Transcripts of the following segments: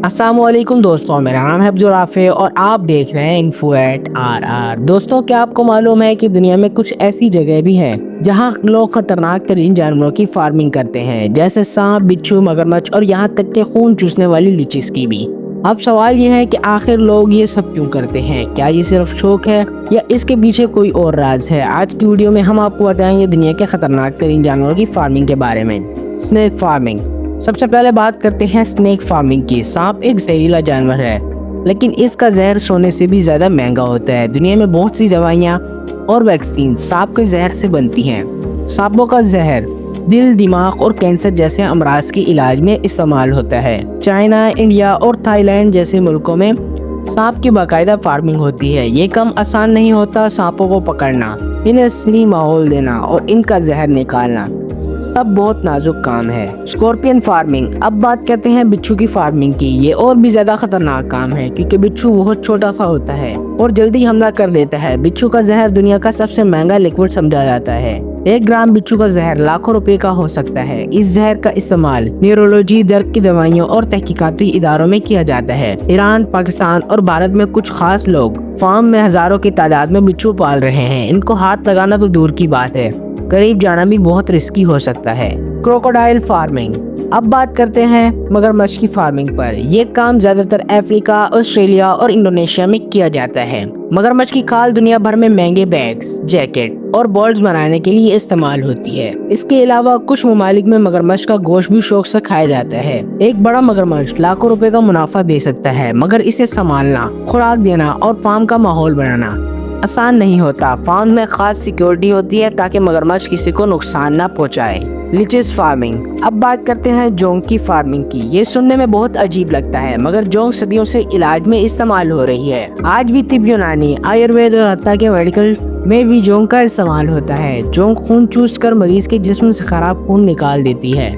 अस्सलाम वालेकुम दोस्तों, मेरा नाम है अब्दुल राफे और आप देख रहे हैं info@RR। दोस्तों, क्या आपको मालूम है कि दुनिया में कुछ ऐसी जगह भी हैं जहां लोग खतरनाक तरीन जानवरों की फार्मिंग करते हैं, जैसे सांप, बिच्छू, मगरमच्छ और यहां तक के खून चूसने वाली लीचीज की भी। अब सवाल ये है कि आखिर लोग ये सब क्यों करते हैं? क्या ये सिर्फ शौक है या इसके पीछे कोई और राज है? आज की वीडियो में हम आपको बताएंगे दुनिया के खतरनाक तरीन जानवरों की फार्मिंग के बारे में। Snake farming. सबसे पहले बात करते हैं स्नेक फार्मिंग की। सांप एक जहरीला जानवर है, लेकिन इसका जहर सोने से भी ज्यादा महंगा होता है। दुनिया में बहुत सी दवाइयाँ और वैक्सीन सांप के जहर से बनती हैं। सांपों का जहर दिल, दिमाग और कैंसर जैसे अमराज के इलाज में इस्तेमाल होता है। चाइना, इंडिया और थाईलैंड जैसे मुल्कों में सांप की बाकायदा फार्मिंग होती है। ये कम आसान नहीं होता। सांपों को पकड़ना, इन्हें सही माहौल देना और इनका जहर निकालना सब बहुत नाजुक काम है। Scorpion farming. अब बात करते हैं बिच्छू की फार्मिंग की। ये और भी ज्यादा खतरनाक काम है क्योंकि बिच्छू बहुत छोटा सा होता है और जल्दी हमला कर देता है। बिच्छू का जहर दुनिया का सबसे महंगा लिक्विड समझा जाता है। 1 ग्राम बिच्छू का जहर लाखों रुपए का हो सकता है। इस जहर का इस्तेमाल न्यूरोलॉजी, दर्द की दवाइयों और तहकीकाती इदारों में किया जाता है। ईरान, पाकिस्तान और भारत में कुछ खास लोग फार्म में हजारों की तादाद में बिच्छू पाल रहे हैं। इनको हाथ लगाना तो दूर की बात है, करीब जाना भी बहुत रिस्की हो सकता है। Crocodile farming. अब बात करते हैं मगरमच्छ की फार्मिंग पर। यह काम ज्यादातर अफ्रीका, ऑस्ट्रेलिया और इंडोनेशिया में किया जाता है। मगरमच्छ की खाल दुनिया भर में महंगे बैग्स, जैकेट और बॉल्स बनाने के लिए इस्तेमाल होती है। इसके अलावा कुछ ममालिक में मगरमच्छ का गोश्त भी शौक से खाया जाता है। एक बड़ा मगरमच्छ लाखों रुपए का मुनाफा दे सकता है, मगर इसे संभालना, खुराक देना और फार्म का माहौल बनाना आसान नहीं होता। फार्म में खास सिक्योरिटी होती है ताकि मगरमच्छ किसी को नुकसान ना पहुंचाए। Leches farming. अब बात करते हैं जोंक की फार्मिंग की। ये सुनने में बहुत अजीब लगता है, मगर जोंक सदियों से इलाज में इस्तेमाल हो रही है। आज भी तिब, यूनानी, आयुर्वेद और हत्ता के मेडिकल में भी जोंक का इस्तेमाल होता है। जोंक खून चूस कर मरीज के जिस्म से खराब खून निकाल देती है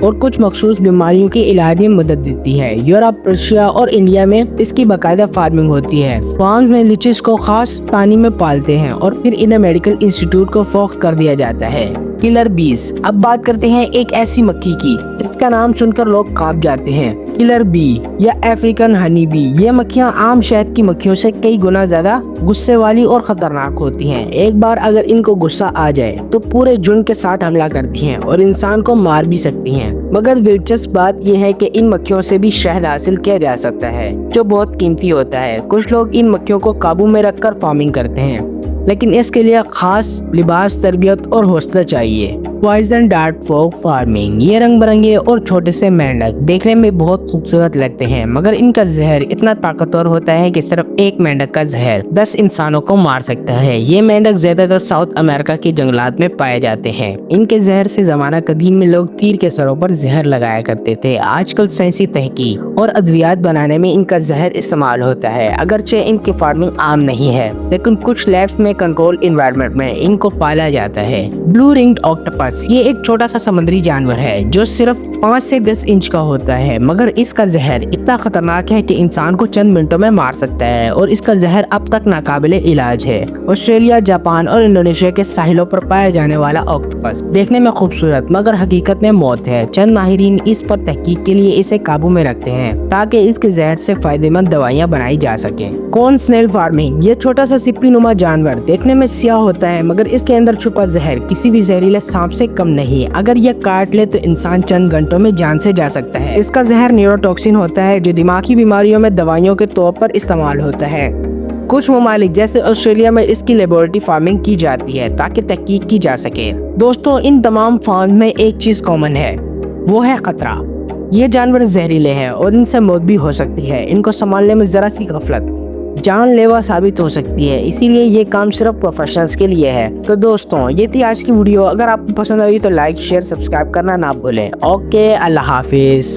और कुछ मखसूस बीमारियों के इलाज में मदद देती है। यूरोप, रशिया और इंडिया में इसकी बाकायदा फार्मिंग होती है। फार्म में लीचेस को खास पानी में पालते हैं और फिर इन्हें मेडिकल इंस्टीट्यूट को फरोख्त कर दिया जाता है। किलर बीज। अब बात करते हैं एक ऐसी मक्खी की जिसका नाम सुनकर लोग कांप जाते हैं। किलर बी या अफ्रीकन हनी बी। ये मक्खियाँ आम शहद की मक्खियों से कई गुना ज्यादा गुस्से वाली और खतरनाक होती हैं। एक बार अगर इनको गुस्सा आ जाए तो पूरे झुंड के साथ हमला करती हैं और इंसान को मार भी सकती हैं। मगर दिलचस्प बात यह है कि इन मक्खियों से भी शहद हासिल किया जा सकता है, जो बहुत कीमती होता है। कुछ लोग इन मक्खियों को काबू में रखकर फार्मिंग करते हैं, लेकिन इसके लिए खास लिबास, तरबियत और हौसला चाहिए। Poison dart frog farming. ये रंग बिरंगे और छोटे से मेंढक देखने में बहुत खूबसूरत लगते हैं, मगर इनका जहर इतना ताकतवर होता है कि सिर्फ एक मेंढक का जहर 10 इंसानों को मार सकता है। ये मेंढक ज्यादातर साउथ अमेरिका के जंगलात में पाए जाते हैं। इनके जहर से जमाना कदीम में लोग तीर के सरों पर जहर लगाया करते थे। आजकल साइंसी तहकीक और अद्वियात बनाने में इनका जहर इस्तेमाल होता है। अगरचे इनकी फार्मिंग आम नहीं है, लेकिन कुछ लैब्स में कंट्रोल एनवायरनमेंट में इनको पाला जाता है। Blue ringed octopus. ये एक छोटा सा समुद्री जानवर है जो सिर्फ 5 से 10 इंच का होता है, मगर इसका जहर इतना खतरनाक है कि इंसान को चंद मिनटों में मार सकता है और इसका जहर अब तक नाकाबिले इलाज है। ऑस्ट्रेलिया, जापान और इंडोनेशिया के साहिलों पर पाया जाने वाला ऑक्टोपस देखने में खूबसूरत मगर हकीकत में मौत है। चंद माहिरीन इस पर तहकीक के लिए इसे काबू में रखते हैं ताकि इसके जहर से फायदेमंद दवाइयाँ बनाई जा सके। Corn snail farming. ये छोटा सा सिप्पी नुमा जानवर देखने में स्याह होता है, मगर इसके अंदर छुपा जहर किसी भी जहरीले सांप से कम नहीं। अगर ये काट ले तो इंसान चंद घंटों में जान से जा सकता है। इसका जहर न्यूरोटॉक्सिन होता है जो दिमागी बीमारियों में दवाइयों के तौर पर इस्तेमाल होता है। कुछ ममालिक जैसे ऑस्ट्रेलिया में इसकी लेबोरेटरी फार्मिंग की जाती है ताकि तहकीक की जा सके। दोस्तों, इन तमाम फार्म में एक चीज कॉमन है, वो है खतरा। ये जानवर जहरीले हैं और इनसे मौत भी हो सकती है। इनको संभालने में जरा सी गफलत जानलेवा साबित हो सकती है, इसीलिए ये काम सिर्फ प्रोफेशनल्स के लिए है। तो दोस्तों, ये थी आज की वीडियो। अगर आपको पसंद आई तो लाइक, शेयर, सब्सक्राइब करना ना भूलें। ओके, अल्लाह हाफिज।